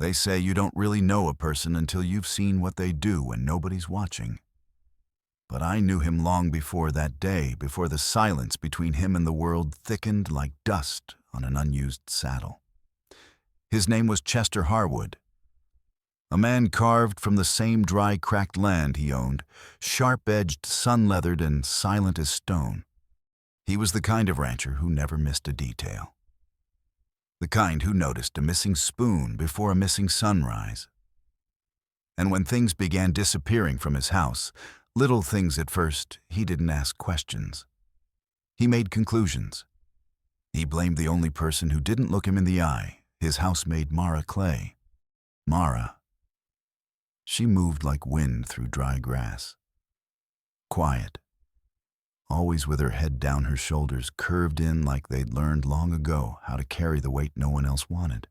They say you don't really know a person until you've seen what they do when nobody's watching. But I knew him long before that day, before the silence between him and the world thickened like dust on an unused saddle. His name was Chester Harwood, a man carved from the same dry, cracked land he owned, sharp-edged, sun-leathered, and silent as stone. He was the kind of rancher who never missed a detail. The kind who noticed a missing spoon before a missing sunrise. And when things began disappearing from his house, little things at first, he didn't ask questions. He made conclusions. He blamed the only person who didn't look him in the eye, his housemaid Mara Clay. Mara. She moved like wind through dry grass. Quiet. Always with her head down her shoulders, curved in like they'd learned long ago how to carry the weight no one else wanted.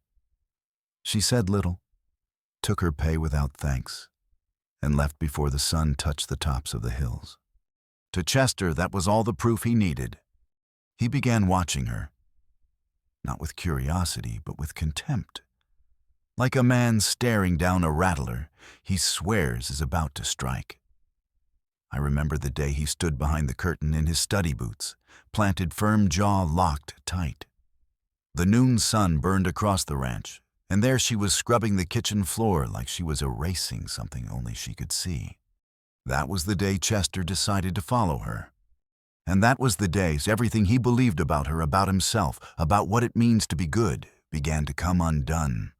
She said little, took her pay without thanks, and left before the sun touched the tops of the hills. To Chester, that was all the proof he needed. He began watching her, not with curiosity, but with contempt. Like a man staring down a rattler he swears is about to strike. I remember the day he stood behind the curtain in his study boots, planted firm jaw locked tight. The noon sun burned across the ranch, and there she was scrubbing the kitchen floor like she was erasing something only she could see. That was the day Chester decided to follow her. And that was the day everything he believed about her, about himself, about what it means to be good, began to come undone.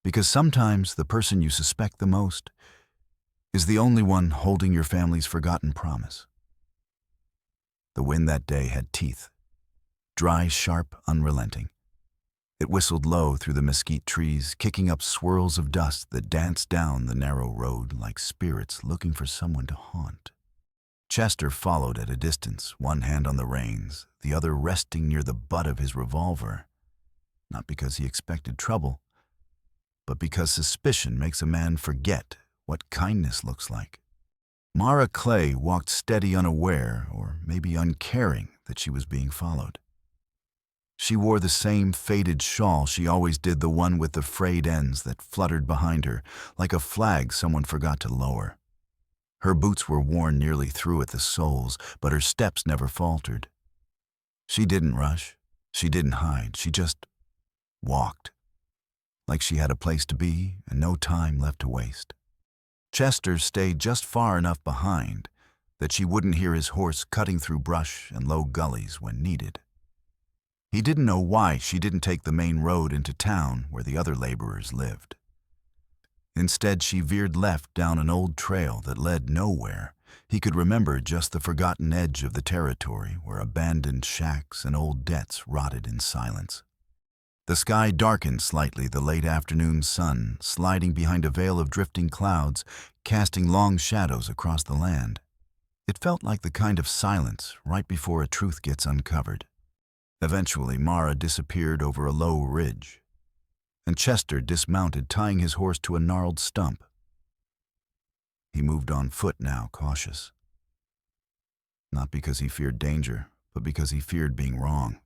Because sometimes the person you suspect the most is the only one holding your family's forgotten promise. The wind that day had teeth, dry, sharp, unrelenting. It whistled low through the mesquite trees, kicking up swirls of dust that danced down the narrow road like spirits looking for someone to haunt. Chester followed at a distance, one hand on the reins, the other resting near the butt of his revolver, not because he expected trouble, but because suspicion makes a man forget what kindness looks like. Mara Clay walked steady, unaware, or maybe uncaring that she was being followed. She wore the same faded shawl she always did, the one with the frayed ends that fluttered behind her, like a flag someone forgot to lower. Her boots were worn nearly through at the soles, but her steps never faltered. She didn't rush. She didn't hide. She just walked, like she had a place to be and no time left to waste. Chester stayed just far enough behind that she wouldn't hear his horse cutting through brush and low gullies when needed. He didn't know why she didn't take the main road into town where the other laborers lived. Instead, she veered left down an old trail that led nowhere. He could remember just the forgotten edge of the territory where abandoned shacks and old debts rotted in silence. The sky darkened slightly, the late afternoon sun sliding behind a veil of drifting clouds, casting long shadows across the land. It felt like the kind of silence right before a truth gets uncovered. Eventually, Mara disappeared over a low ridge, and Chester dismounted, tying his horse to a gnarled stump. He moved on foot now, cautious. Not because he feared danger, but because he feared being wrong.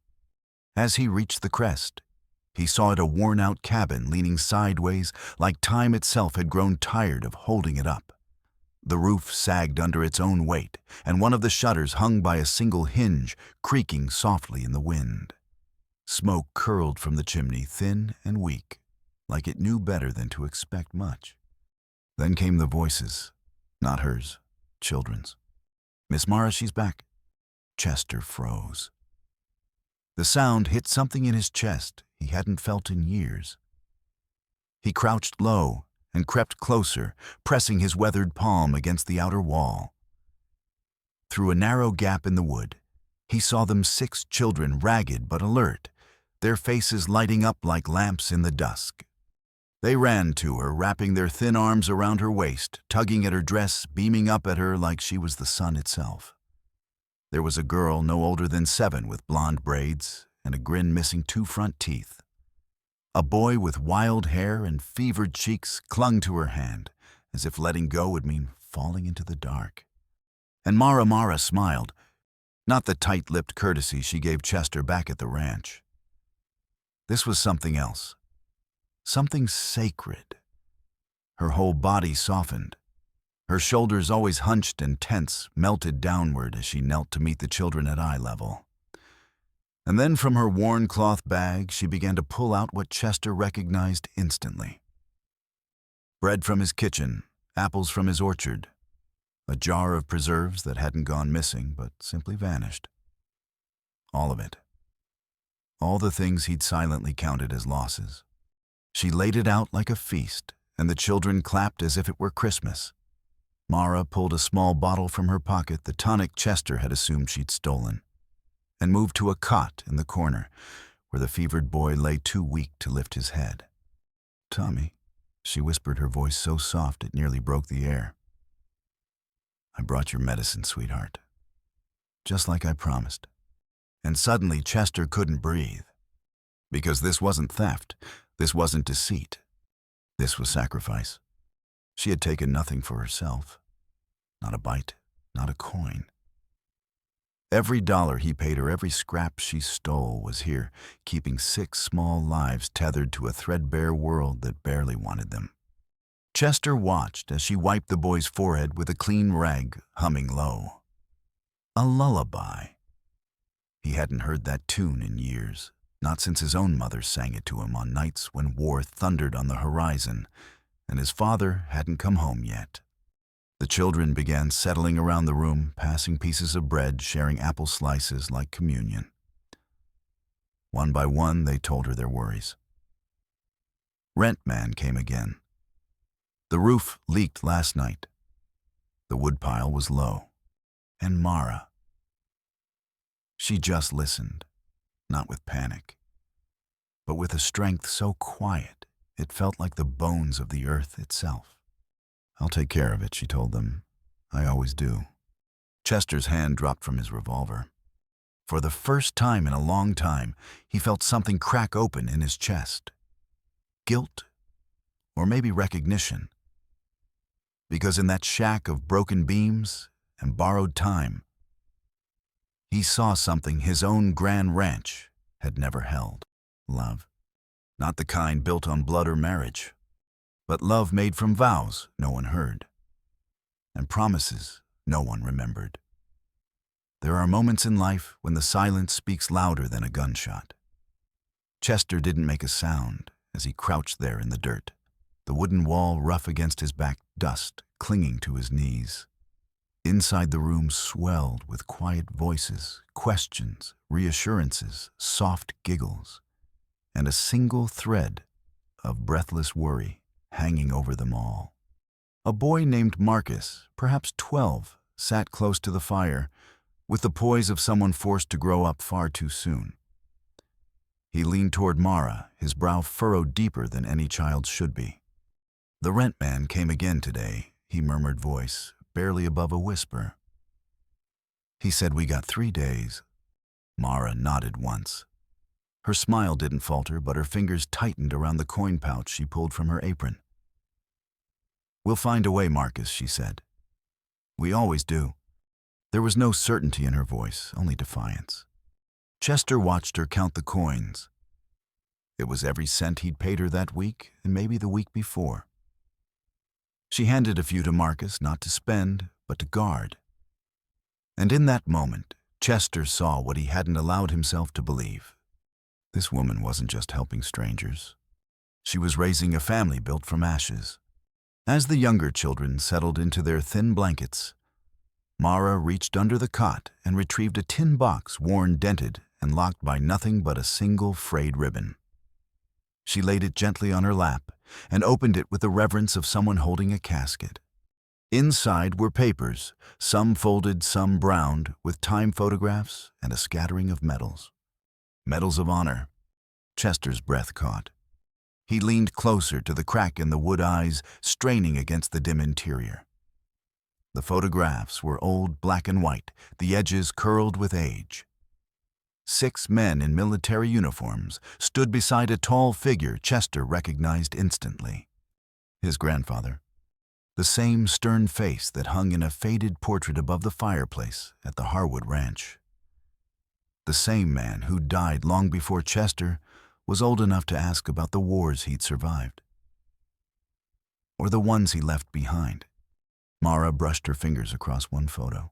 As he reached the crest, he saw it a worn-out cabin leaning sideways like time itself had grown tired of holding it up. The roof sagged under its own weight, and one of the shutters hung by a single hinge, creaking softly in the wind. Smoke curled from the chimney, thin and weak, like it knew better than to expect much. Then came the voices, not hers, children's. "Miss Mara, she's back." Chester froze. The sound hit something in his chest he hadn't felt in years. He crouched low and crept closer, pressing his weathered palm against the outer wall. Through a narrow gap in the wood, he saw them 6 children, ragged but alert, their faces lighting up like lamps in the dusk. They ran to her, wrapping their thin arms around her waist, tugging at her dress, beaming up at her like she was the sun itself. There was a girl no older than 7 with blonde braids and a grin missing 2 front teeth. A boy with wild hair and fevered cheeks clung to her hand, as if letting go would mean falling into the dark. And Mara smiled, not the tight-lipped courtesy she gave Chester back at the ranch. This was something else. something sacred. Her whole body softened. Her shoulders, always hunched and tense, melted downward as she knelt to meet the children at eye level. And then from her worn cloth bag, she began to pull out what Chester recognized instantly. Bread from his kitchen, apples from his orchard, a jar of preserves that hadn't gone missing but simply vanished. All of it. All the things he'd silently counted as losses. She laid it out like a feast, and the children clapped as if it were Christmas. Mara pulled a small bottle from her pocket, the tonic Chester had assumed she'd stolen, and moved to a cot in the corner, where the fevered boy lay too weak to lift his head. "Tommy," she whispered, her voice so soft it nearly broke the air. "I brought your medicine, sweetheart. Just like I promised." And suddenly Chester couldn't breathe. Because this wasn't theft, this wasn't deceit. This was sacrifice. She had taken nothing for herself. Not a bite, not a coin. Every dollar he paid her, every scrap she stole was here, keeping 6 small lives tethered to a threadbare world that barely wanted them. Chester watched as she wiped the boy's forehead with a clean rag, humming low. A lullaby. He hadn't heard that tune in years, not since his own mother sang it to him on nights when war thundered on the horizon, and his father hadn't come home yet. The children began settling around the room, passing pieces of bread, sharing apple slices like communion. One by one, they told her their worries. Rent man came again. The roof leaked last night. The woodpile was low. And Mara. She just listened, not with panic, but with a strength so quiet it felt like the bones of the earth itself. "I'll take care of it," she told them. "I always do." Chester's hand dropped from his revolver. For the first time in a long time, he felt something crack open in his chest. Guilt, or maybe recognition. Because in that shack of broken beams and borrowed time, he saw something his own grand ranch had never held. Love. Not the kind built on blood or marriage, but love made from vows no one heard, and promises no one remembered. There are moments in life when the silence speaks louder than a gunshot. Chester didn't make a sound as he crouched there in the dirt, the wooden wall rough against his back, dust clinging to his knees. Inside the room swelled with quiet voices, questions, reassurances, soft giggles, and a single thread of breathless worry hanging over them all. A boy named Marcus, perhaps 12, sat close to the fire, with the poise of someone forced to grow up far too soon. He leaned toward Mara, his brow furrowed deeper than any child's should be. "The rent man came again today," he murmured, voice barely above a whisper. "He said we got 3 days." Mara nodded once. Her smile didn't falter, but her fingers tightened around the coin pouch she pulled from her apron. "We'll find a way, Marcus," she said. "We always do." There was no certainty in her voice, only defiance. Chester watched her count the coins. It was every cent he'd paid her that week, and maybe the week before. She handed a few to Marcus, not to spend, but to guard. And in that moment, Chester saw what he hadn't allowed himself to believe. This woman wasn't just helping strangers. She was raising a family built from ashes. As the younger children settled into their thin blankets, Mara reached under the cot and retrieved a tin box worn, dented, and locked by nothing but a single frayed ribbon. She laid it gently on her lap and opened it with the reverence of someone holding a casket. Inside were papers, some folded, some browned, with time photographs and a scattering of medals. Medals of honor. Chester's breath caught. He leaned closer to the crack in the wood eyes, straining against the dim interior. The photographs were old, black and white, the edges curled with age. 6 men in military uniforms stood beside a tall figure Chester recognized instantly. His grandfather. The same stern face that hung in a faded portrait above the fireplace at the Harwood Ranch. The same man who died long before Chester was old enough to ask about the wars he'd survived, or the ones he left behind. Mara brushed her fingers across one photo.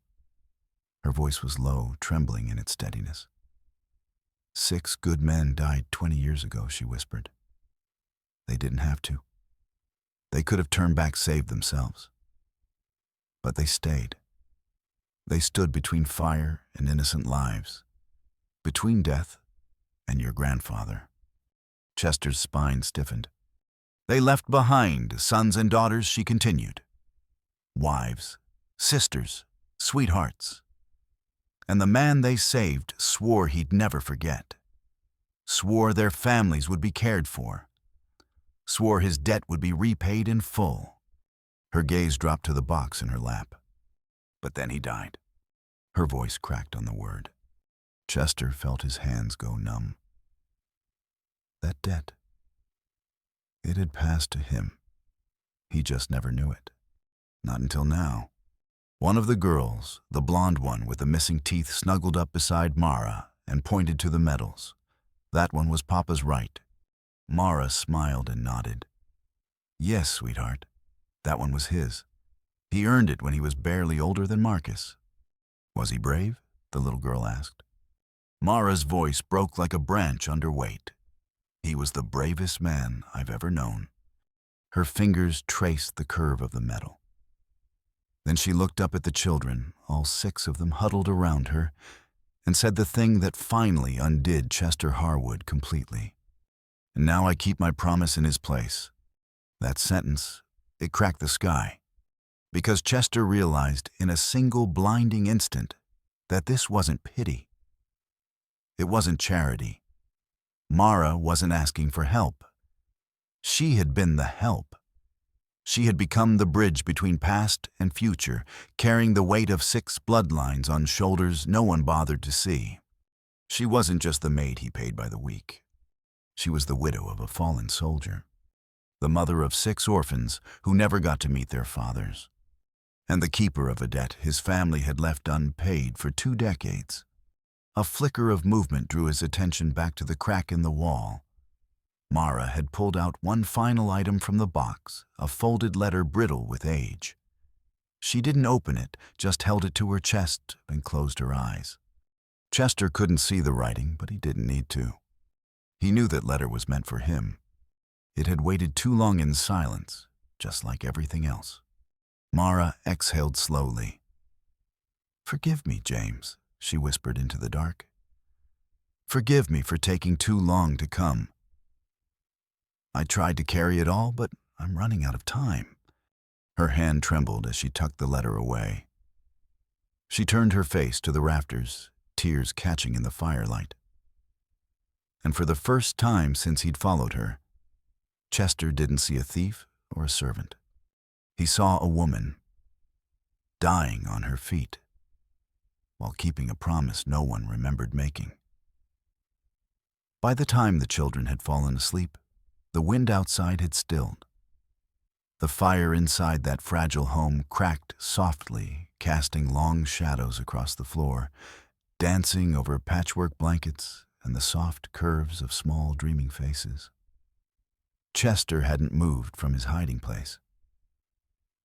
Her voice was low, trembling in its steadiness. 6 good men died 20 years ago, she whispered. They didn't have to. They could have turned back, saved themselves. But they stayed. They stood between fire and innocent lives, between death and your grandfather. Chester's spine stiffened. They left behind sons and daughters, she continued. Wives, sisters, sweethearts. And the man they saved swore he'd never forget. Swore their families would be cared for. Swore his debt would be repaid in full. Her gaze dropped to the box in her lap. But then he died. Her voice cracked on the word. Chester felt his hands go numb. That debt. It had passed to him. He just never knew it. Not until now. One of the girls, the blonde one with the missing teeth, snuggled up beside Mara and pointed to the medals. That one was Papa's right. Mara smiled and nodded. Yes, sweetheart. That one was his. He earned it when he was barely older than Marcus. Was he brave? The little girl asked. Mara's voice broke like a branch under weight. He was the bravest man I've ever known. Her fingers traced the curve of the medal. Then she looked up at the children, all 6 of them huddled around her, and said the thing that finally undid Chester Harwood completely. And now I keep my promise in his place. That sentence, it cracked the sky. Because Chester realized in a single blinding instant that this wasn't pity. It wasn't charity. Mara wasn't asking for help. She had been the help. She had become the bridge between past and future, carrying the weight of 6 bloodlines on shoulders no one bothered to see. She wasn't just the maid he paid by the week. She was the widow of a fallen soldier, the mother of 6 orphans who never got to meet their fathers, and the keeper of a debt his family had left unpaid for 2 decades. A flicker of movement drew his attention back to the crack in the wall. Mara had pulled out one final item from the box, a folded letter brittle with age. She didn't open it, just held it to her chest and closed her eyes. Chester couldn't see the writing, but he didn't need to. He knew that letter was meant for him. It had waited too long in silence, just like everything else. Mara exhaled slowly. "Forgive me, James," she whispered into the dark. "Forgive me for taking too long to come. I tried to carry it all, but I'm running out of time." Her hand trembled as she tucked the letter away. She turned her face to the rafters, tears catching in the firelight. And for the first time since he'd followed her, Chester didn't see a thief or a servant. He saw a woman, dying on her feet, while keeping a promise no one remembered making. By the time the children had fallen asleep, the wind outside had stilled. The fire inside that fragile home cracked softly, casting long shadows across the floor, dancing over patchwork blankets and the soft curves of small dreaming faces. Chester hadn't moved from his hiding place.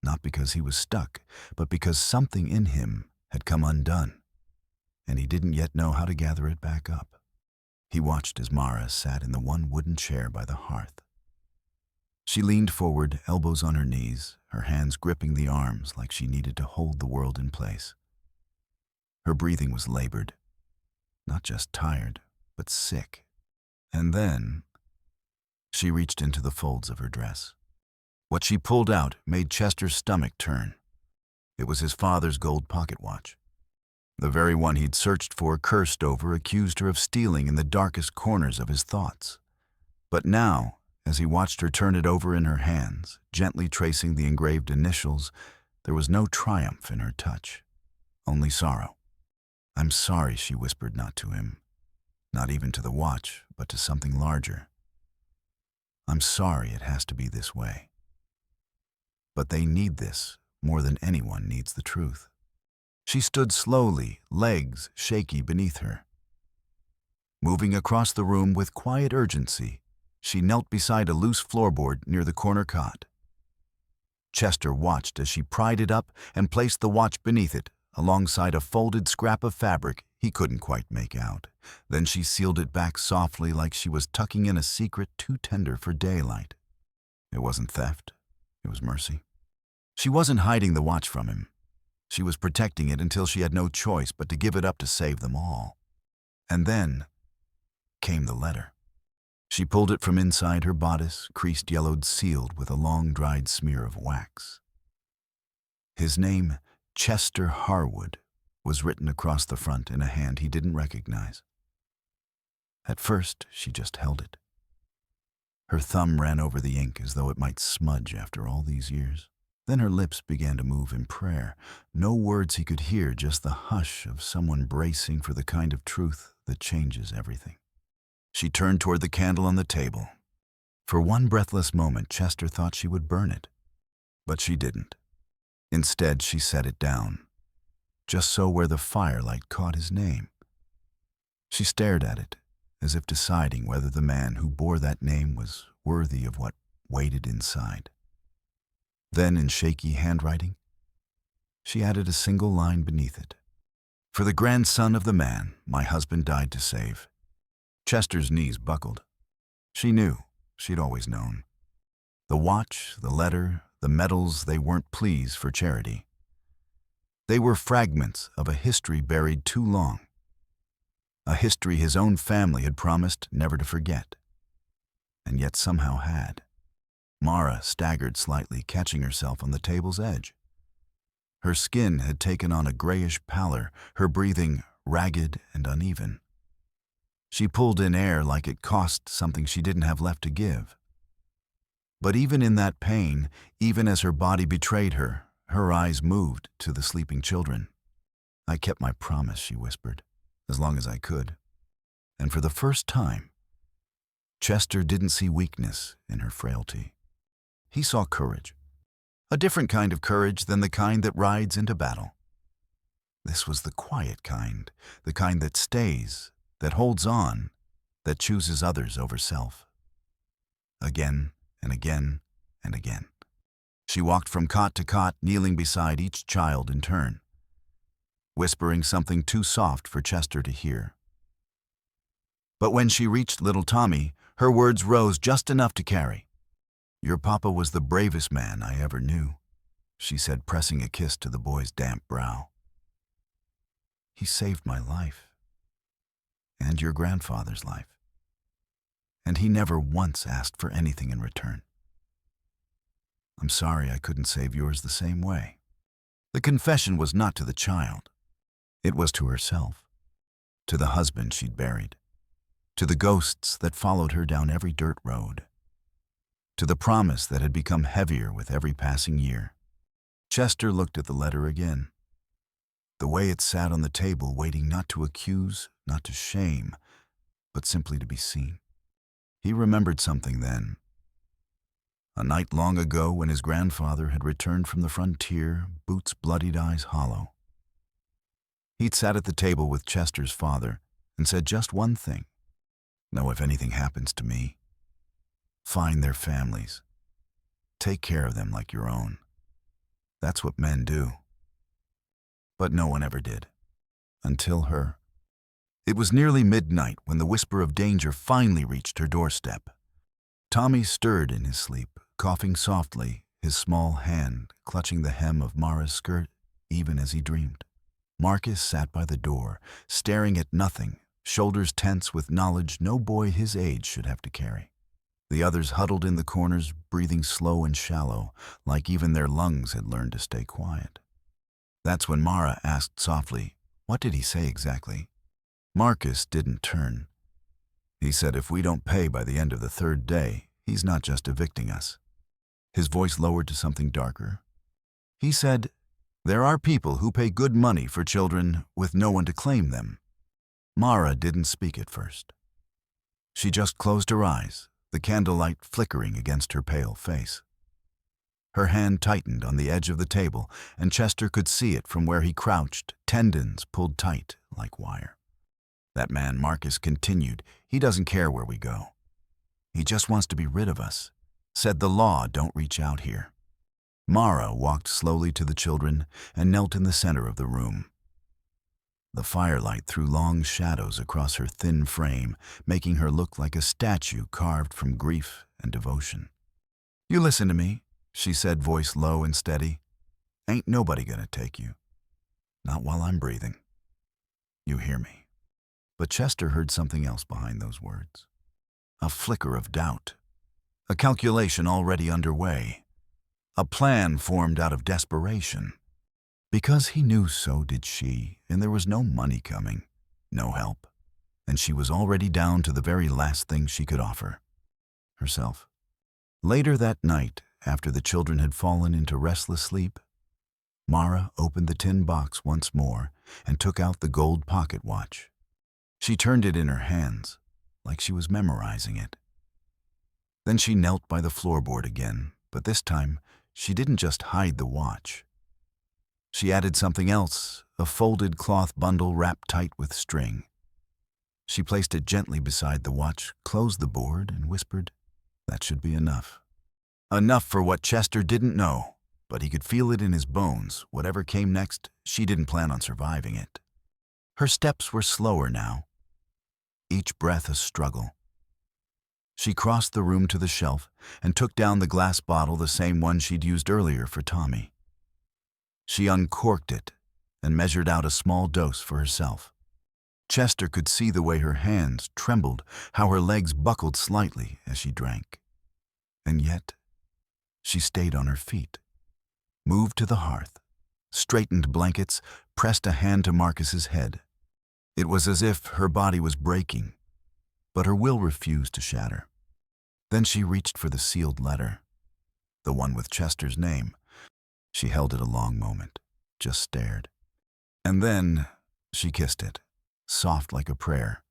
Not because he was stuck, but because something in him had come undone, and he didn't yet know how to gather it back up. He watched as Mara sat in the one wooden chair by the hearth. She leaned forward, elbows on her knees, her hands gripping the arms like she needed to hold the world in place. Her breathing was labored, not just tired, but sick. And then she reached into the folds of her dress. What she pulled out made Chester's stomach turn. It was his father's gold pocket watch. The very one he'd searched for, cursed over, accused her of stealing in the darkest corners of his thoughts. But now, as he watched her turn it over in her hands, gently tracing the engraved initials, there was no triumph in her touch, only sorrow. "I'm sorry," she whispered, not to him, not even to the watch, but to something larger. "I'm sorry it has to be this way. But they need this more than anyone needs the truth." She stood slowly, legs shaky beneath her. Moving across the room with quiet urgency, she knelt beside a loose floorboard near the corner cot. Chester watched as she pried it up and placed the watch beneath it, alongside a folded scrap of fabric he couldn't quite make out. Then she sealed it back softly like she was tucking in a secret too tender for daylight. It wasn't theft, it was mercy. She wasn't hiding the watch from him. She was protecting it until she had no choice but to give it up to save them all. And then came the letter. She pulled it from inside her bodice, creased yellowed, sealed with a long dried smear of wax. His name, Chester Harwood, was written across the front in a hand he didn't recognize. At first, she just held it. Her thumb ran over the ink as though it might smudge after all these years. Then her lips began to move in prayer. No words he could hear, just the hush of someone bracing for the kind of truth that changes everything. She turned toward the candle on the table. For one breathless moment, Chester thought she would burn it. But she didn't. Instead, she set it down, just so where the firelight caught his name. She stared at it, as if deciding whether the man who bore that name was worthy of what waited inside. Then, in shaky handwriting, she added a single line beneath it. "For the grandson of the man my husband died to save." Chester's knees buckled. She knew, she'd always known. The watch, the letter, the medals, they weren't pleas for charity. They were fragments of a history buried too long. A history his own family had promised never to forget, and yet somehow had. Mara staggered slightly, catching herself on the table's edge. Her skin had taken on a grayish pallor, her breathing ragged and uneven. She pulled in air like it cost something she didn't have left to give. But even in that pain, even as her body betrayed her, her eyes moved to the sleeping children. "I kept my promise," she whispered, "as long as I could." And for the first time, Chester didn't see weakness in her frailty. He saw courage. A different kind of courage than the kind that rides into battle. This was the quiet kind, the kind that stays, that holds on, that chooses others over self. Again and again and again. She walked from cot to cot, kneeling beside each child in turn, whispering something too soft for Chester to hear. But when she reached little Tommy, her words rose just enough to carry. "Your papa was the bravest man I ever knew," she said, pressing a kiss to the boy's damp brow. "He saved my life, and your grandfather's life, and he never once asked for anything in return. I'm sorry I couldn't save yours the same way." The confession was not to the child. It was to herself, to the husband she'd buried, to the ghosts that followed her down every dirt road, to the promise that had become heavier with every passing year. Chester looked at the letter again. The way it sat on the table, waiting not to accuse, not to shame, but simply to be seen. He remembered something then. A night long ago when his grandfather had returned from the frontier, boots bloodied, eyes hollow. He'd sat at the table with Chester's father and said just one thing: "Know if anything happens to me, find their families. Take care of them like your own. That's what men do." But no one ever did. Until her. It was nearly midnight when the whisper of danger finally reached her doorstep. Tommy stirred in his sleep, coughing softly, his small hand clutching the hem of Mara's skirt even as he dreamed. Marcus sat by the door, staring at nothing, shoulders tense with knowledge no boy his age should have to carry. The others huddled in the corners, breathing slow and shallow, like even their lungs had learned to stay quiet. That's when Mara asked softly, "What did he say exactly?" Marcus didn't turn. He said if we don't pay by the end of the third day, he's not just evicting us. His voice lowered to something darker. He said, "There are people who pay good money for children with no one to claim them." Mara didn't speak at first. She just closed her eyes, the candlelight flickering against her pale face. Her hand tightened on the edge of the table, and Chester could see it from where he crouched, tendons pulled tight like wire. That man, Marcus, continued. He doesn't care where we go. He just wants to be rid of us. Said the law don't reach out here. Mara walked slowly to the children and knelt in the center of the room. The firelight threw long shadows across her thin frame, making her look like a statue carved from grief and devotion. "You listen to me," she said, voice low and steady. "Ain't nobody gonna take you. Not while I'm breathing. You hear me?" But Chester heard something else behind those words. A flicker of doubt. A calculation already underway. A plan formed out of desperation. Because he knew so did she, and there was no money coming, no help, and she was already down to the very last thing she could offer. Herself. Later that night, after the children had fallen into restless sleep, Mara opened the tin box once more and took out the gold pocket watch. She turned it in her hands, like she was memorizing it. Then she knelt by the floorboard again, but this time she didn't just hide the watch. She added something else, a folded cloth bundle wrapped tight with string. She placed it gently beside the watch, closed the board, and whispered, "That should be enough." Enough for what Chester didn't know, but he could feel it in his bones. Whatever came next, she didn't plan on surviving it. Her steps were slower now, each breath a struggle. She crossed the room to the shelf and took down the glass bottle, the same one she'd used earlier for Tommy. She uncorked it and measured out a small dose for herself. Chester could see the way her hands trembled, how her legs buckled slightly as she drank. And yet, she stayed on her feet, moved to the hearth, straightened blankets, pressed a hand to Marcus's head. It was as if her body was breaking, but her will refused to shatter. Then she reached for the sealed letter, the one with Chester's name. She held it a long moment, just stared. And then she kissed it, soft like a prayer.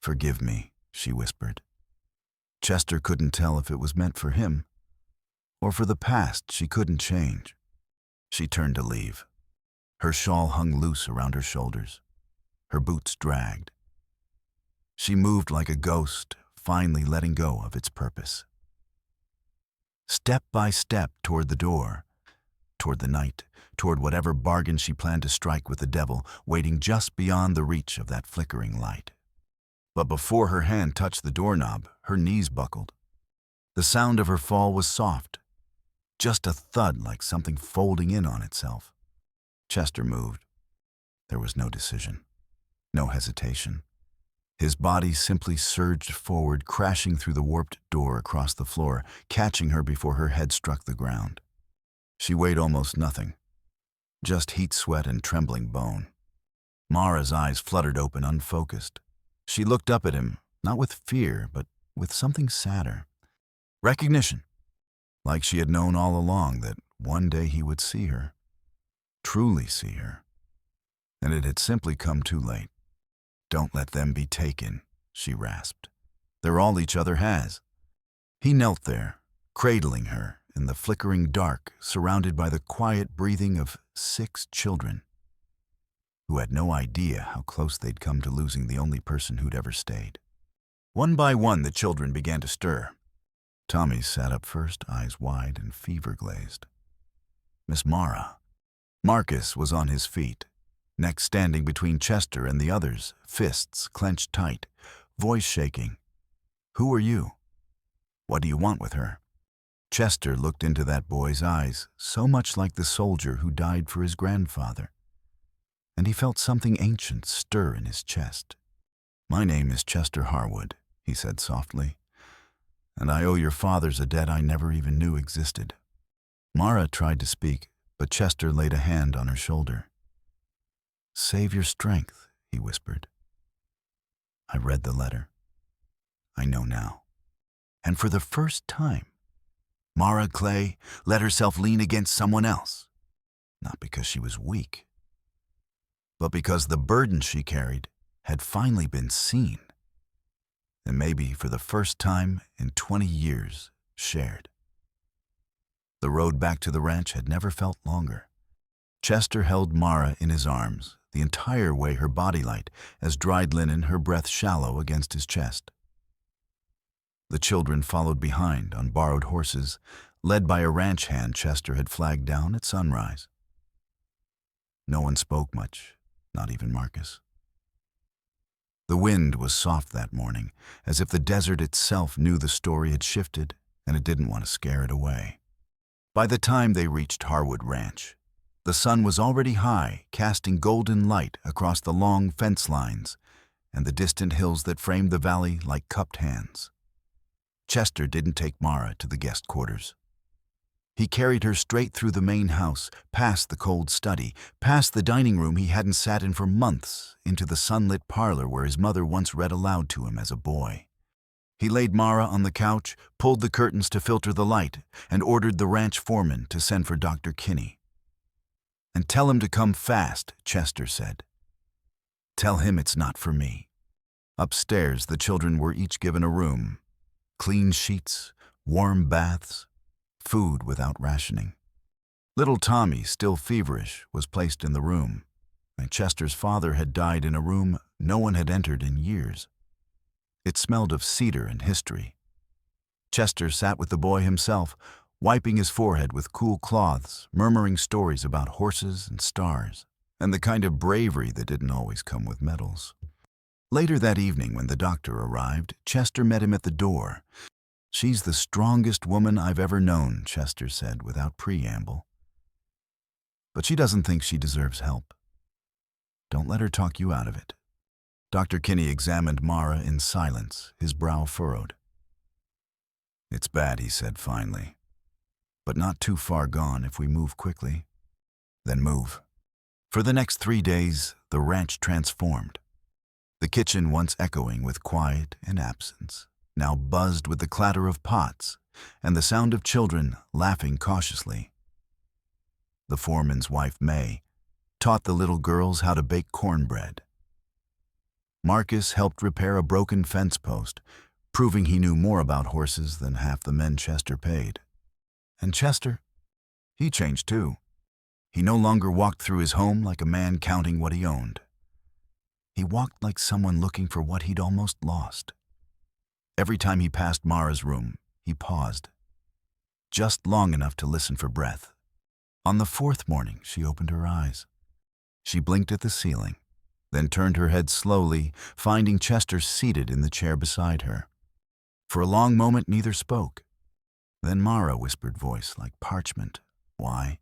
"Forgive me," she whispered. Chester couldn't tell if it was meant for him or for the past she couldn't change. She turned to leave. Her shawl hung loose around her shoulders. Her boots dragged. She moved like a ghost, finally letting go of its purpose. Step by step toward the door, toward the night, toward whatever bargain she planned to strike with the devil, waiting just beyond the reach of that flickering light. But before her hand touched the doorknob, her knees buckled. The sound of her fall was soft, just a thud like something folding in on itself. Chester moved. There was no decision, no hesitation. His body simply surged forward, crashing through the warped door across the floor, catching her before her head struck the ground. She weighed almost nothing, just heat sweat and trembling bone. Mara's eyes fluttered open, unfocused. She looked up at him, not with fear, but with something sadder. Recognition, like she had known all along that one day he would see her, truly see her. And it had simply come too late. "Don't let them be taken," she rasped. "They're all each other has." He knelt there, cradling her in the flickering dark, surrounded by the quiet breathing of 6 children, who had no idea how close they'd come to losing the only person who'd ever stayed. One by one, the children began to stir. Tommy sat up first, eyes wide and fever-glazed. Miss Mara. Marcus was on his feet, neck standing between Chester and the others, fists clenched tight, voice shaking. "Who are you? What do you want with her?" Chester looked into that boy's eyes, so much like the soldier who died for his grandfather, and he felt something ancient stir in his chest. "My name is Chester Harwood," he said softly, "and I owe your fathers a debt I never even knew existed." Mara tried to speak, but Chester laid a hand on her shoulder. "Save your strength," he whispered. "I read the letter. I know now." And for the first time, Mara Clay let herself lean against someone else, not because she was weak, but because the burden she carried had finally been seen, and maybe for the first time in 20 years, shared. The road back to the ranch had never felt longer. Chester held Mara in his arms, the entire way her body light, as dried linen, her breath shallow against his chest. The children followed behind on borrowed horses, led by a ranch hand Chester had flagged down at sunrise. No one spoke much, not even Marcus. The wind was soft that morning, as if the desert itself knew the story had shifted and it didn't want to scare it away. By the time they reached Harwood Ranch, the sun was already high, casting golden light across the long fence lines and the distant hills that framed the valley like cupped hands. Chester didn't take Mara to the guest quarters. He carried her straight through the main house, past the cold study, past the dining room he hadn't sat in for months, into the sunlit parlor where his mother once read aloud to him as a boy. He laid Mara on the couch, pulled the curtains to filter the light, and ordered the ranch foreman to send for Dr. Kinney. "And tell him to come fast," Chester said. "Tell him it's not for me." Upstairs, the children were each given a room. Clean sheets, warm baths, food without rationing. Little Tommy, still feverish, was placed in the room, and Chester's father had died in a room no one had entered in years. It smelled of cedar and history. Chester sat with the boy himself, wiping his forehead with cool cloths, murmuring stories about horses and stars, and the kind of bravery that didn't always come with medals. Later that evening, when the doctor arrived, Chester met him at the door. "She's the strongest woman I've ever known," Chester said without preamble. "But she doesn't think she deserves help. Don't let her talk you out of it." Dr. Kinney examined Mara in silence, his brow furrowed. "It's bad," he said finally, "but not too far gone if we move quickly." "Then move." For the next 3 days, the ranch transformed. The kitchen, once echoing with quiet and absence, now buzzed with the clatter of pots and the sound of children laughing cautiously. The foreman's wife, May, taught the little girls how to bake cornbread. Marcus helped repair a broken fence post, proving he knew more about horses than half the men Chester paid. And Chester, he changed too. He no longer walked through his home like a man counting what he owned. He walked like someone looking for what he'd almost lost. Every time he passed Mara's room, he paused, just long enough to listen for breath. On the 4th morning, she opened her eyes. She blinked at the ceiling, then turned her head slowly, finding Chester seated in the chair beside her. For a long moment, neither spoke. Then Mara whispered, voice like parchment, "Why?"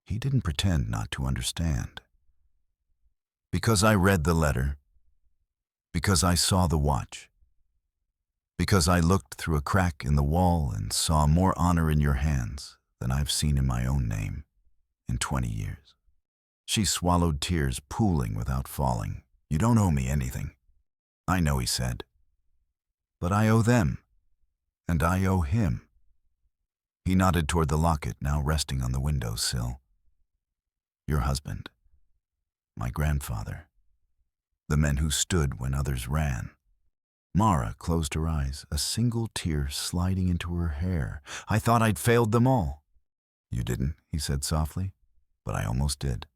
He didn't pretend not to understand. "Because I read the letter. Because I saw the watch. Because I looked through a crack in the wall and saw more honor in your hands than I've seen in my own name in 20 years. She swallowed tears, pooling without falling. "You don't owe me anything." "I know," he said. "But I owe them. And I owe him." He nodded toward the locket now resting on the windowsill. "Your husband. My grandfather. The men who stood when others ran." Mara closed her eyes, a single tear sliding into her hair. "I thought I'd failed them all." "You didn't," he said softly, "but I almost did."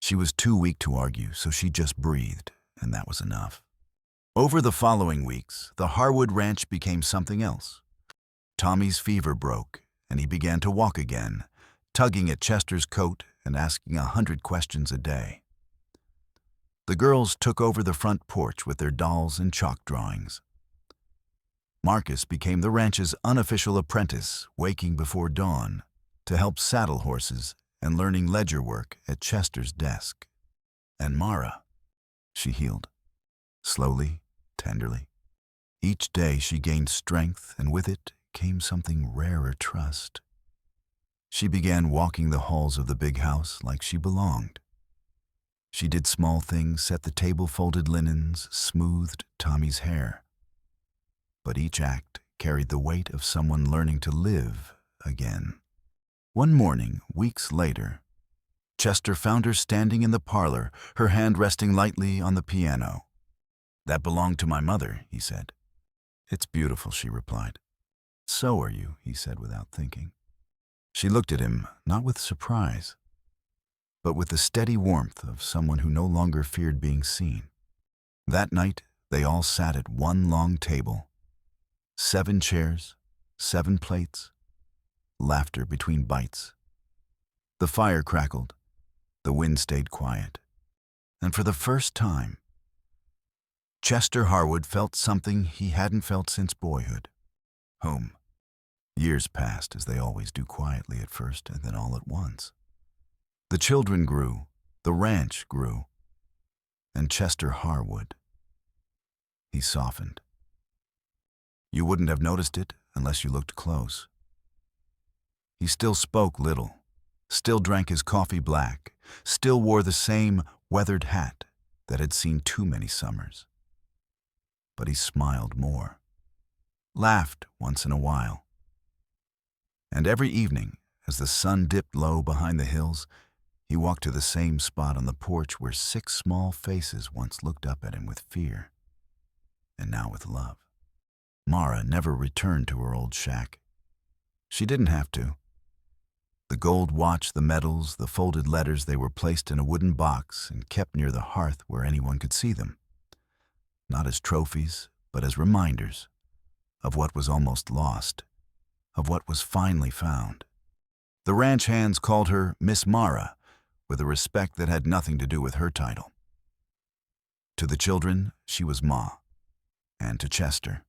She was too weak to argue, so she just breathed, and that was enough. Over the following weeks, the Harwood Ranch became something else. Tommy's fever broke, and he began to walk again, tugging at Chester's coat and asking 100 questions a day. The girls took over the front porch with their dolls and chalk drawings. Marcus became the ranch's unofficial apprentice, waking before dawn to help saddle horses and learning ledger work at Chester's desk. And Mara, she healed, slowly, tenderly. Each day she gained strength, and with it came something rarer trust. She began walking the halls of the big house like she belonged. She did small things, set the table, folded linens, smoothed Tommy's hair. But each act carried the weight of someone learning to live again. One morning, weeks later, Chester found her standing in the parlor, her hand resting lightly on the piano. "That belonged to my mother," he said. "It's beautiful," she replied. "So are you," he said without thinking. She looked at him, not with surprise, but with the steady warmth of someone who no longer feared being seen. That night, they all sat at one long table. 7 chairs, 7 plates, laughter between bites. The fire crackled, the wind stayed quiet, and for the first time, Chester Harwood felt something he hadn't felt since boyhood. Home. Years passed, as they always do, quietly at first and then all at once. The children grew, the ranch grew, and Chester Harwood, he softened. You wouldn't have noticed it unless you looked close. He still spoke little, still drank his coffee black, still wore the same weathered hat that had seen too many summers. But he smiled more, laughed once in a while. And every evening, as the sun dipped low behind the hills, he walked to the same spot on the porch where 6 small faces once looked up at him with fear, and now with love. Mara never returned to her old shack. She didn't have to. The gold watch, the medals, the folded letters, they were placed in a wooden box and kept near the hearth where anyone could see them. Not as trophies, but as reminders of what was almost lost, of what was finally found. The ranch hands called her Miss Mara, with a respect that had nothing to do with her title. To the children, she was Ma, and to Chester,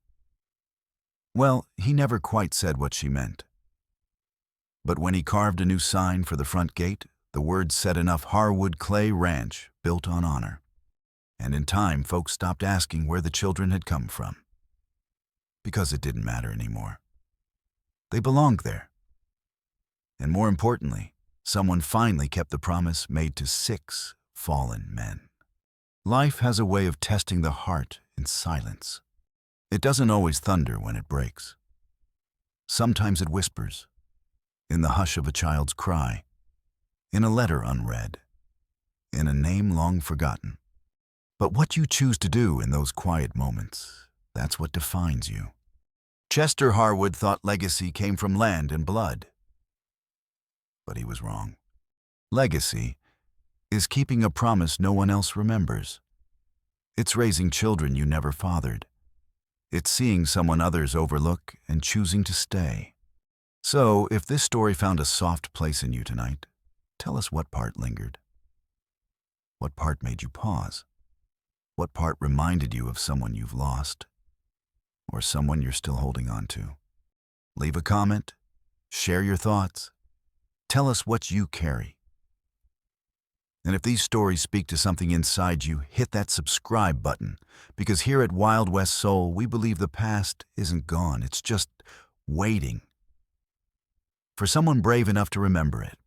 well, he never quite said what she meant. But when he carved a new sign for the front gate, the words said enough: Harwood Clay Ranch, built on honor. And in time, folks stopped asking where the children had come from, because it didn't matter anymore. They belonged there. And more importantly, someone finally kept the promise made to 6 fallen men. Life has a way of testing the heart in silence. It doesn't always thunder when it breaks. Sometimes it whispers, in the hush of a child's cry, in a letter unread, in a name long forgotten. But what you choose to do in those quiet moments, that's what defines you. Chester Harwood thought legacy came from land and blood. But he was wrong. Legacy is keeping a promise no one else remembers. It's raising children you never fathered. It's seeing someone others overlook and choosing to stay. So, if this story found a soft place in you tonight, tell us what part lingered. What part made you pause? What part reminded you of someone you've lost, or someone you're still holding on to? Leave a comment, share your thoughts, tell us what you carry. And if these stories speak to something inside you, hit that subscribe button, because here at Wild West Soul, we believe the past isn't gone, it's just waiting for someone brave enough to remember it.